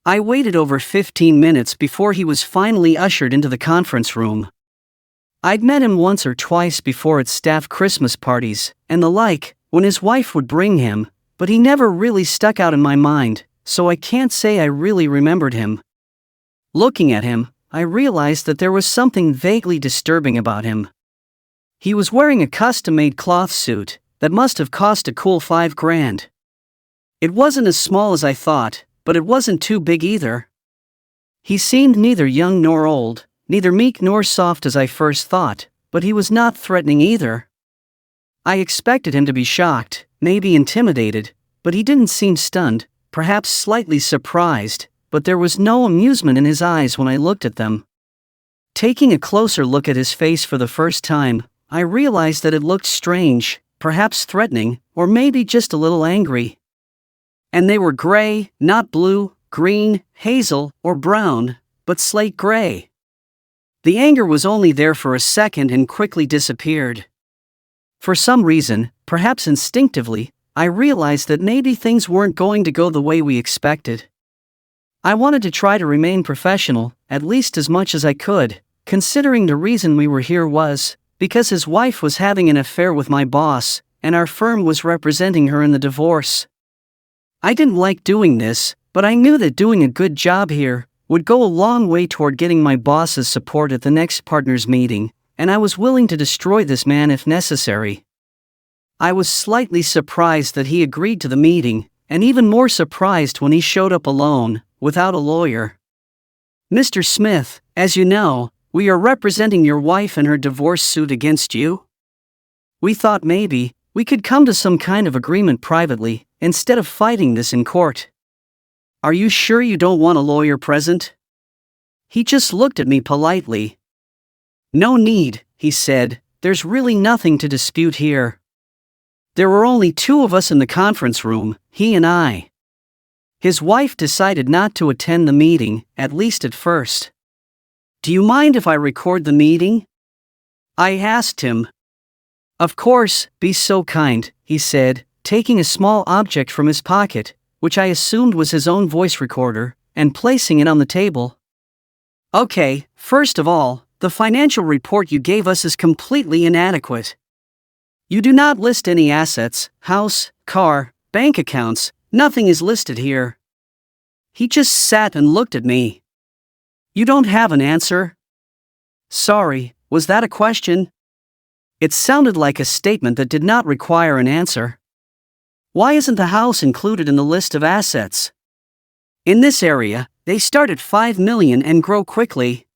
I waited over 15 minutes before he was finally ushered into the conference room. I'd met him once or twice before at staff Christmas parties and the like, when his wife would bring him, but he never really stuck out in my mind, so I can't say I really remembered him. Looking at him, I realized that there was something vaguely disturbing about him. He was wearing a custom-made cloth suit that must have cost a cool $5,000. It wasn't as small as I thought, but it wasn't too big either. He seemed neither young nor old, neither meek nor soft as I first thought, but he was not threatening either. I expected him to be shocked, maybe intimidated, but he didn't seem stunned, perhaps slightly surprised, but there was no amusement in his eyes when I looked at them. Taking a closer look at his face for the first time, I realized that it looked strange, perhaps threatening, or maybe just a little angry. And they were gray, not blue, green, hazel, or brown, but slate gray. The anger was only there for a second and quickly disappeared. For some reason, perhaps instinctively, I realized that maybe things weren't going to go the way we expected. I wanted to try to remain professional, at least as much as I could, considering the reason we were here was because his wife was having an affair with my boss, and our firm was representing her in the divorce. I didn't like doing this, but I knew that doing a good job here would go a long way toward getting my boss's support at the next partners meeting, and I was willing to destroy this man if necessary. I was slightly surprised that he agreed to the meeting, and even more surprised when he showed up alone, without a lawyer. "Mr. Smith, as you know, we are representing your wife in her divorce suit against you. We thought maybe we could come to some kind of agreement privately, instead of fighting this in court. Are you sure you don't want a lawyer present?" He just looked at me politely. "No need," he said, "there's really nothing to dispute here. There were only two of us in the conference room, he and I. His wife decided not to attend the meeting, at least at first. Do you mind if I record the meeting?" I asked him. "Of course, be so kind," he said, taking a small object from his pocket, which I assumed was his own voice recorder, and placing it on the table. "Okay, first of all, the financial report you gave us is completely inadequate. You do not list any assets, house, car, bank accounts, nothing is listed here." He just sat and looked at me. "You don't have an answer?" "Sorry, was that a question?" It sounded like a statement that did not require an answer. "Why isn't the house included in the list of assets? In this area, they start at $5 million and grow quickly.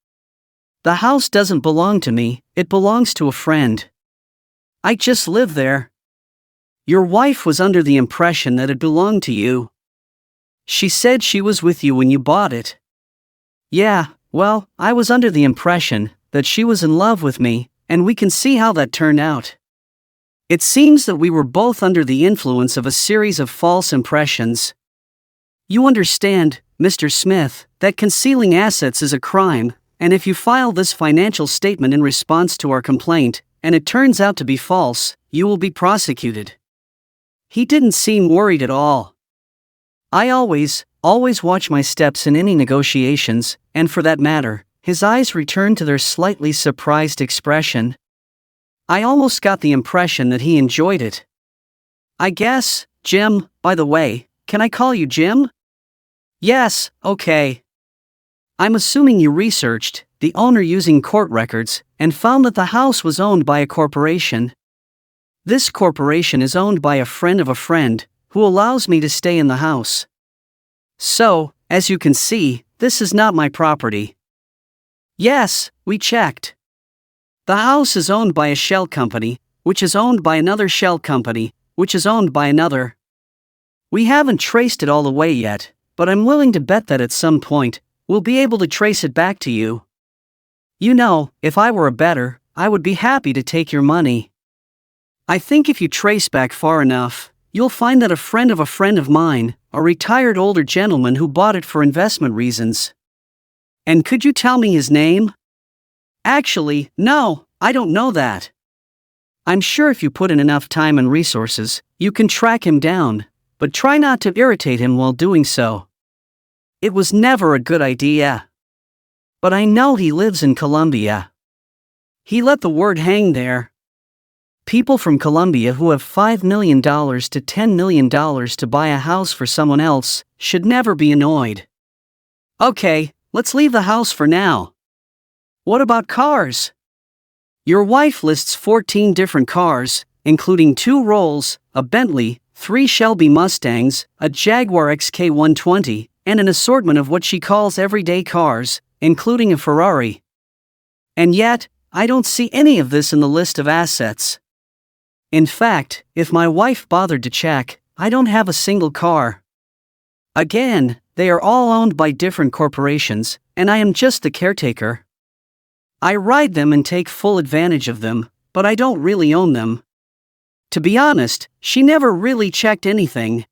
The house doesn't belong to me, it belongs to a friend. I just live there. Your wife was under the impression that it belonged to you. She said she was with you when you bought it." "Yeah, well, I was under the impression that she was in love with me, and we can see how that turned out. It seems that we were both under the influence of a series of false impressions. You understand, Mr. Smith, that concealing assets is a crime, and if you file this financial statement in response to our complaint, and it turns out to be false, you will be prosecuted." He didn't seem worried at all. I always watch my steps in any negotiations, and for that matter, his eyes returned to their slightly surprised expression. I almost got the impression that he enjoyed it. "I guess, Jim, by the way, can I call you Jim?" "Yes, okay. I'm assuming you researched the owner using court records and found that the house was owned by a corporation. This corporation is owned by a friend of a friend, who allows me to stay in the house. So, as you can see, this is not my property." "Yes, we checked. The house is owned by a shell company, which is owned by another shell company, which is owned by another. We haven't traced it all the way yet, but I'm willing to bet that at some point, we'll be able to trace it back to you. You know, if I were a bettor, I would be happy to take your money. I think if you trace back far enough, you'll find that a friend of mine, a retired older gentleman who bought it for investment reasons. And could you tell me his name?" "Actually, no, I don't know that. I'm sure if you put in enough time and resources, you can track him down, but try not to irritate him while doing so. It was never a good idea. But I know he lives in Colombia. He let the word hang there. People from Colombia who have $5 million to $10 million to buy a house for someone else should never be annoyed. Okay, let's leave the house for now. What about cars? Your wife lists 14 different cars, including 2 Rolls, a Bentley, 3 Shelby Mustangs, a Jaguar XK120, and an assortment of what she calls everyday cars, including a Ferrari. And yet, I don't see any of this in the list of assets. In fact, if my wife bothered to check, I don't have a single car. Again, they are all owned by different corporations, and I am just the caretaker. I ride them and take full advantage of them, but I don't really own them. To be honest, she never really checked anything.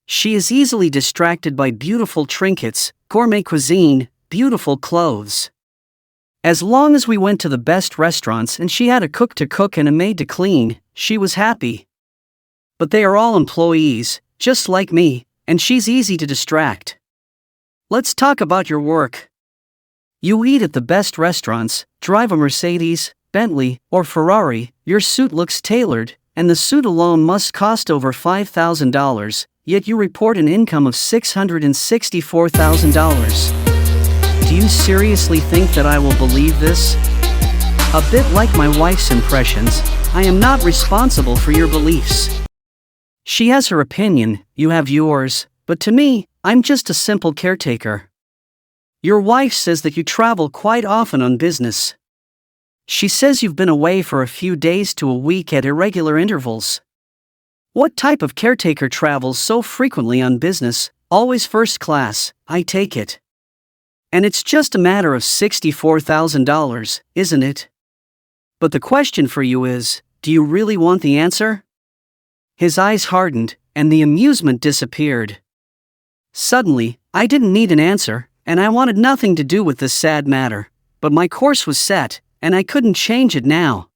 She is easily distracted by beautiful trinkets, gourmet cuisine, beautiful clothes. As long as we went to the best restaurants and she had a cook to cook and a maid to clean, she was happy. But they are all employees, just like me, and she's easy to distract. Let's talk about your work. You eat at the best restaurants, drive a Mercedes, Bentley, or Ferrari, your suit looks tailored, and the suit alone must cost over $5,000, yet you report an income of $664,000. Do you seriously think that I will believe this? A bit like my wife's impressions, I am not responsible for your beliefs. She has her opinion, you have yours, but to me, I'm just a simple caretaker. Your wife says that you travel quite often on business. She says you've been away for a few days to a week at irregular intervals. What type of caretaker travels so frequently on business, always first class, I take it? And it's just a matter of $64,000, isn't it? But the question for you is, do you really want the answer? His eyes hardened, and the amusement disappeared. Suddenly, I didn't need an answer, and I wanted nothing to do with this sad matter, but my course was set, and I couldn't change it now.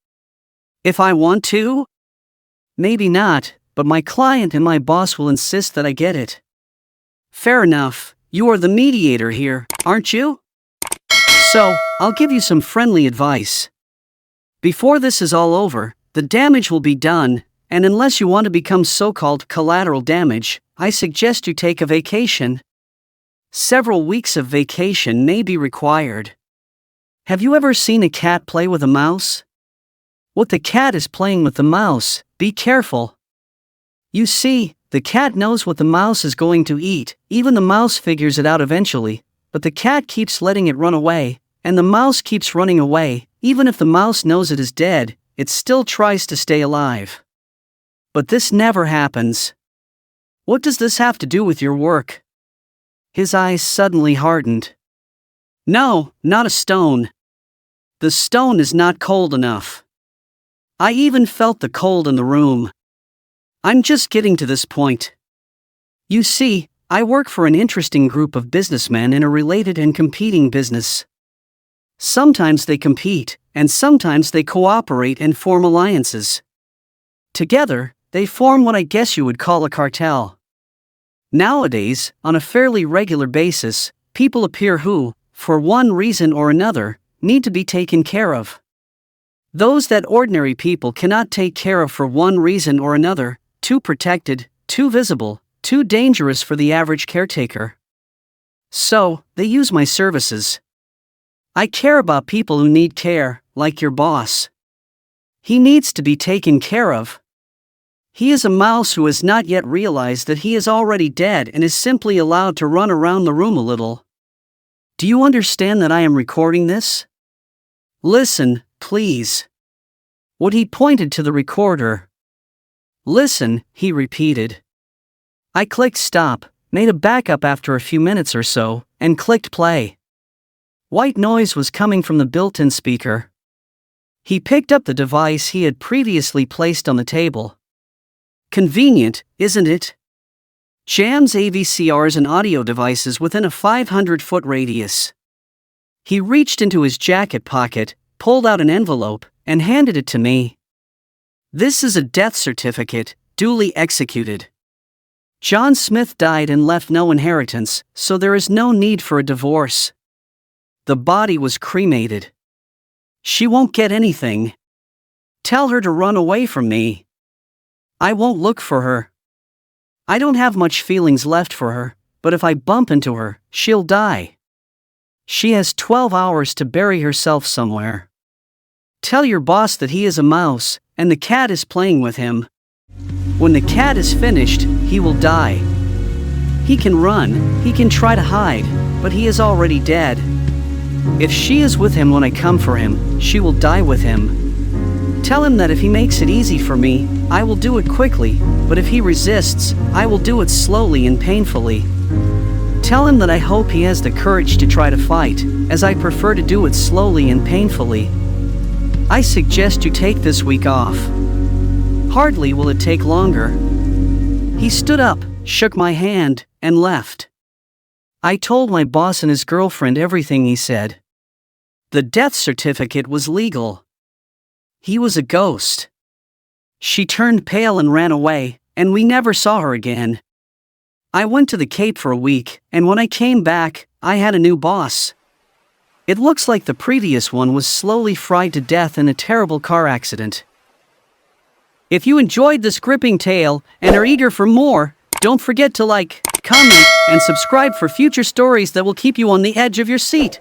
If I want to? Maybe not, but my client and my boss will insist that I get it. Fair enough, you are the mediator here, aren't you? So, I'll give you some friendly advice. Before this is all over, the damage will be done, and unless you want to become so-called collateral damage, I suggest you take a vacation. Several weeks of vacation may be required. Have you ever seen a cat play with a mouse? What the cat is playing with the mouse, be careful. You see, the cat knows what the mouse is going to eat, even the mouse figures it out eventually, but the cat keeps letting it run away, and the mouse keeps running away, even if the mouse knows it is dead, it still tries to stay alive. But this never happens. What does this have to do with your work? His eyes suddenly hardened. No, not a stone. The stone is not cold enough. I even felt the cold in the room. I'm just getting to this point. You see, I work for an interesting group of businessmen in a related and competing business. Sometimes they compete, and sometimes they cooperate and form alliances. Together, they form what I guess you would call a cartel. Nowadays, on a fairly regular basis, people appear who, for one reason or another, need to be taken care of. Those that ordinary people cannot take care of for one reason or another, too protected, too visible, too dangerous for the average caretaker. So, they use my services. I care about people who need care, like your boss. He needs to be taken care of. He is a mouse who has not yet realized that he is already dead and is simply allowed to run around the room a little. Do you understand that I am recording this? Listen, please. What he pointed to the recorder. Listen, he repeated. I clicked stop, made a backup after a few minutes or so, and clicked play. White noise was coming from the built-in speaker. He picked up the device he had previously placed on the table. Convenient, isn't it? Jams AVCRs and audio devices within a 500-foot radius. He reached into his jacket pocket, pulled out an envelope, and handed it to me. This is a death certificate, duly executed. John Smith died and left no inheritance, so there is no need for a divorce. The body was cremated. She won't get anything. Tell her to run away from me. I won't look for her. I don't have much feelings left for her, but if I bump into her, she'll die. She has 12 hours to bury herself somewhere. Tell your boss that he is a mouse, and the cat is playing with him. When the cat is finished, he will die. He can run, he can try to hide, but he is already dead. If she is with him when I come for him, she will die with him. Tell him that if he makes it easy for me, I will do it quickly, but if he resists, I will do it slowly and painfully. Tell him that I hope he has the courage to try to fight, as I prefer to do it slowly and painfully. I suggest you take this week off. Hardly will it take longer. He stood up, shook my hand, and left. I told my boss and his girlfriend everything he said. The death certificate was legal. He was a ghost. She turned pale and ran away, and we never saw her again. I went to the Cape for a week, and when I came back, I had a new boss. It looks like the previous one was slowly fried to death in a terrible car accident. If you enjoyed this gripping tale and are eager for more, don't forget to like, comment, and subscribe for future stories that will keep you on the edge of your seat.